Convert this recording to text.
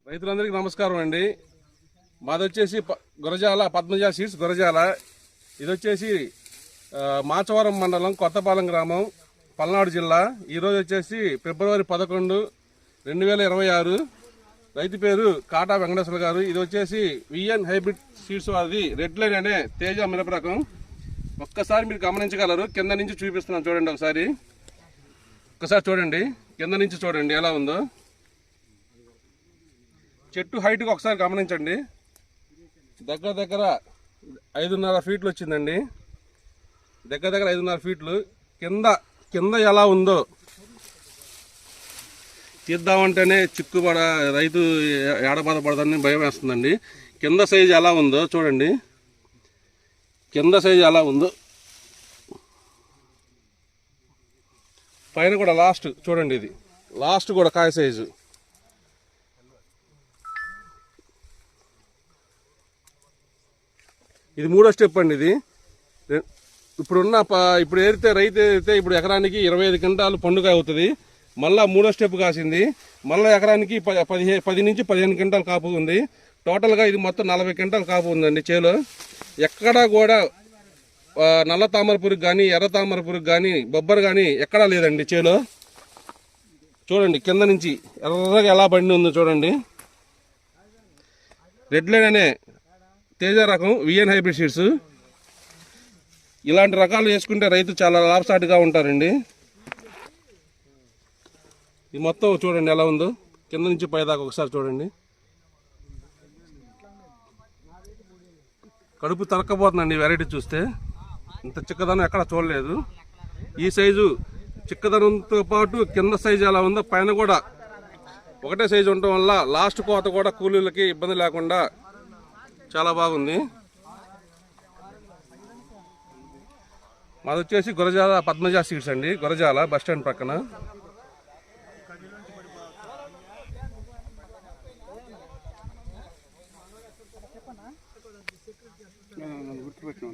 రైతులందరికీ నమస్కారం అండి. మాది వచ్చేసి గురజాల పద్మజ సీడ్స్ గురజాల. ఇది వచ్చేసి మాచవరం మండలం కొత్తపాలెం గ్రామం, పల్నాడు జిల్లా. ఈరోజు వచ్చేసి ఫిబ్రవరి 11, 2026. రైతు పేరు కాటా వెంకటేశ్వర గారు. ఇది వచ్చేసి విఎన్ హైబ్రిడ్ సీడ్స్ వారిది రెడ్ లైన్ అనే తేజ మిరప రకం. ఒక్కసారి మీరు గమనించగలరు, కింద నుంచి చూపిస్తున్నాను చూడండి. ఒకసారి చూడండి, కింద నుంచి చూడండి ఎలా ఉందో. చెట్టు హైట్గా ఒకసారి గమనించండి. దగ్గర 5.5 ఫీట్లు వచ్చిందండి. దగ్గర 5.5 ఫీట్లు. కింద ఎలా ఉందో తీద్దామంటేనే చిక్కుబడ రైతు ఏడబాధపడదని భయం వేస్తుందండి. కింద సైజు ఎలా ఉందో చూడండి. కింద సైజు ఎలా ఉందో, పైన కూడా లాస్ట్ చూడండి. ఇది లాస్ట్ కూడా కాయ సైజు. ఇది 3వ స్టెప్ అండి. ఇది ఇప్పుడు ఏరితే రైతు ఏరితే ఇప్పుడు ఎకరానికి 25 క్వింటాలు పండుగ అవుతుంది. మళ్ళీ 3వ స్టెప్ కాసింది. మళ్ళీ ఎకరానికి 10 నుంచి 15 క్వింటాలు కాపు ఉంది. టోటల్గా ఇది మొత్తం 40 క్వింటాలు కాపు ఉందండి చేలో. ఎక్కడా కూడా నల్ల తామర పురుగు కానీ, ఎర్ర తామర పురుగు కానీ, బొబ్బరు కానీ ఎక్కడా లేదండి చేలో. చూడండి కింద నుంచి ఎర్రగా ఎలా బండి ఉందో చూడండి. రెడ్ లైన్ అనే తేజ రకం విఎన్ హైబ్రిడ్ సీడ్స్. ఇలాంటి రకాలు వేసుకుంటే రైతు చాలా లాభసాటిగా ఉంటారండి. ఇది మొత్తం చూడండి ఎలా ఉందో, కింద నుంచి పైదాకా ఒకసారి చూడండి. కడుపు తరక్కపోతుందండి వెరైటీ చూస్తే. ఇంత చిక్కదనం ఎక్కడ చూడలేదు. ఈ సైజు చిక్కదనంతో పాటు కింద సైజు ఎలా ఉందో, పైన కూడా ఒకటే సైజు ఉండటం వల్ల లాస్ట్ కోత కూడా కూలీలకి ఇబ్బంది లేకుండా చాలా బాగుంది. మాది వచ్చేసి గురజాల పద్మజ సీడ్స్ అండి, గురజాల బస్ స్టాండ్ పక్కన. గుర్తుపెట్టినా